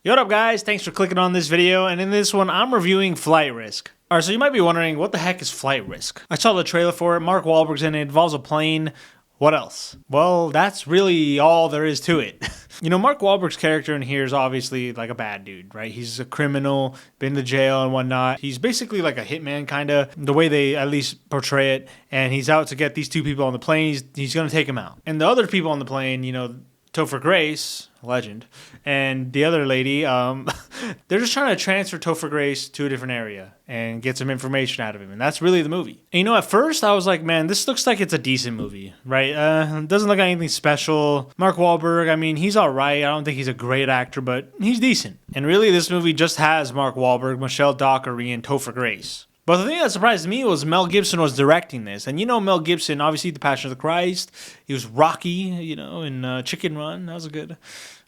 Yo, what up guys, thanks for clicking on this video, and in this one I'm reviewing Flight Risk. Alright, so you might be wondering, what the heck is Flight Risk? I saw the trailer for it, Mark Wahlberg's in it, involves a plane. What else? Well, that's really all there is to it. You know, Mark Wahlberg's character in here is obviously like a bad dude, right? He's a criminal, been to jail and whatnot. He's basically like a hitman, kind of, the way they at least portray it. And he's out to get these two people on the plane. He's going to take them out. And the other people on the plane, you know, Topher Grace, legend, and the other lady, they're just trying to transfer Topher Grace to a different area and get some information out of him. And that's really the movie. And you know, at first I was like, man, this looks like it's a decent movie, right? It doesn't look like anything special. Mark Wahlberg, I mean, he's all right. I don't think he's a great actor, but he's decent. And really, this movie just has Mark Wahlberg, Michelle Dockery, and Topher Grace. But the thing that surprised me was Mel Gibson was directing this. And you know Mel Gibson, obviously The Passion of the Christ. He was Rocky, you know, in Chicken Run. That was a good...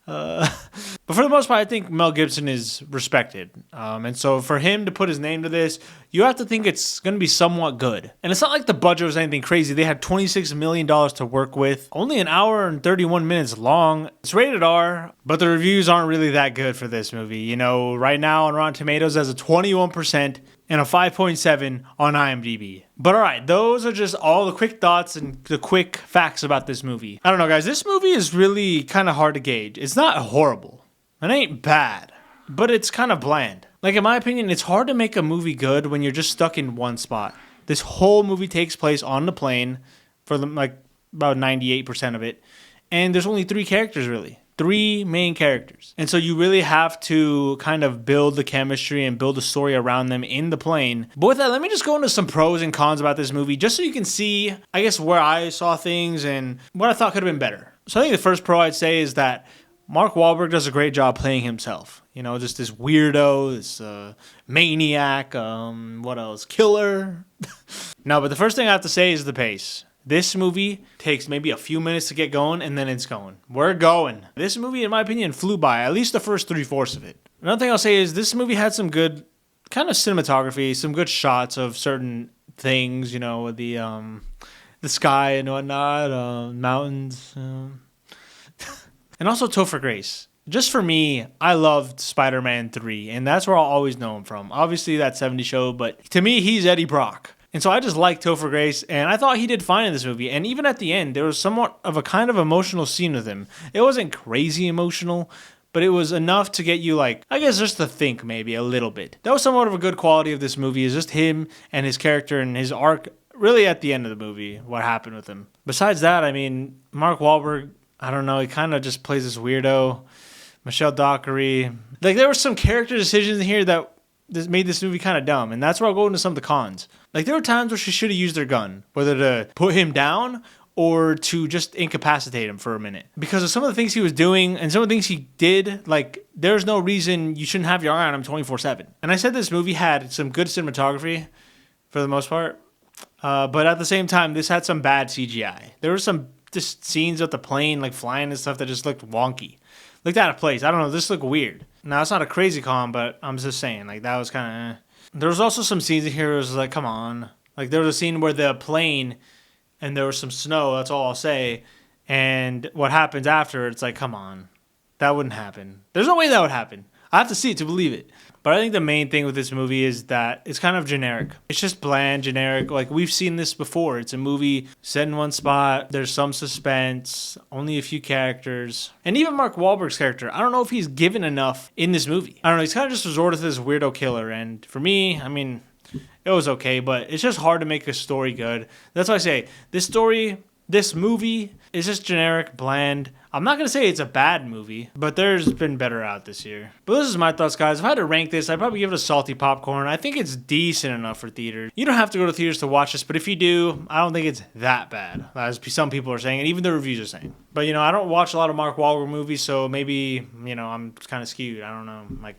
but for the most part, I think Mel Gibson is respected. And so for him to put his name to this, you have to think it's going to be somewhat good. And it's not like the budget was anything crazy. They had $26 million to work with. Only an hour and 31 minutes long. It's rated R, but the reviews aren't really that good for this movie. You know, right now on Rotten Tomatoes it has a 21% and a 5.7 on IMDb. But alright, those are just all the quick thoughts and the quick facts about this movie. I don't know guys, this movie is really kind of hard to gauge. It's not horrible. It ain't bad. But it's kind of bland. Like in my opinion, it's hard to make a movie good when you're just stuck in one spot. This whole movie takes place on the plane for like about 98% of it. And there's only 3 characters really. 3 main characters. And so you really have to kind of build the chemistry and build a story around them in the plane. But with that, let me just go into some pros and cons about this movie, just so you can see, I guess, where I saw things and what I thought could have been better. So I think the first pro I'd say is that Mark Wahlberg does a great job playing himself. You know, just this weirdo, this maniac, what else? Killer. No, but the first thing I have to say is the pace. This movie takes maybe a few minutes to get going, and then it's going. We're going. This movie, in my opinion, flew by, at least the first 3/4 of it. Another thing I'll say is this movie had some good kind of cinematography, some good shots of certain things, you know, the sky and whatnot, mountains. And also Topher Grace. Just for me, I loved Spider-Man 3, and that's where I'll always know him from. Obviously, that 70s show, but to me, he's Eddie Brock. And so I just liked Topher Grace, and I thought he did fine in this movie. And even at the end, there was somewhat of a kind of emotional scene with him. It wasn't crazy emotional, but it was enough to get you, like, I guess just to think maybe a little bit. That was somewhat of a good quality of this movie, is just him and his character and his arc really at the end of the movie, what happened with him. Besides that, I mean, Mark Wahlberg, I don't know, he kind of just plays this weirdo. Michelle Dockery. Like, there were some character decisions in here that made this movie kind of dumb, and that's where I'll go into some of the cons. Like, there were times where she should have used her gun, whether to put him down or to just incapacitate him for a minute. Because of some of the things he was doing and some of the things he did, like, there's no reason you shouldn't have your eye on him 24/7. And I said this movie had some good cinematography for the most part, but at the same time, this had some bad CGI. There were some just scenes of the plane, like, flying and stuff that just looked wonky. Looked out of place. I don't know, this looked weird. Now, it's not a crazy con, but I'm just saying, like, that was kind of There was also some scenes in here where it was like, come on. Like, there was a scene where the plane, and there was some snow, that's all I'll say, and what happens after, it's like, come on. That wouldn't happen. There's no way that would happen. I have to see it to believe it. But I think the main thing with this movie is that it's kind of generic. It's just bland, generic. Like, we've seen this before. It's a movie set in one spot. There's some suspense, only a few characters. And even Mark Wahlberg's character, I don't know if he's given enough in this movie. I don't know. He's kind of just resorted to this weirdo killer. And for me, I mean, it was okay. But it's just hard to make a story good. That's why I say this movie is just generic, bland. I'm not going to say it's a bad movie, but there's been better out this year. But this is my thoughts, guys. If I had to rank this, I'd probably give it a salty popcorn. I think it's decent enough for theaters. You don't have to go to theaters to watch this, but if you do, I don't think it's that bad, as some people are saying, and even the reviews are saying. But, you know, I don't watch a lot of Mark Wahlberg movies, so maybe, you know, I'm kind of skewed. I don't know. Like,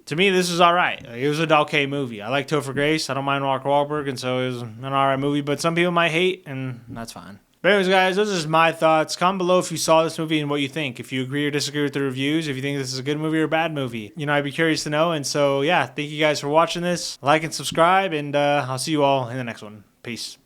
to me, this is all right. It was an okay movie. I like Topher Grace. I don't mind Mark Wahlberg, and so it was an all right movie. But some people might hate, and that's fine. But anyways, guys, those are just my thoughts. Comment below if you saw this movie and what you think. If you agree or disagree with the reviews, if you think this is a good movie or a bad movie. You know, I'd be curious to know. And so, yeah, thank you guys for watching this. Like and subscribe, and I'll see you all in the next one. Peace.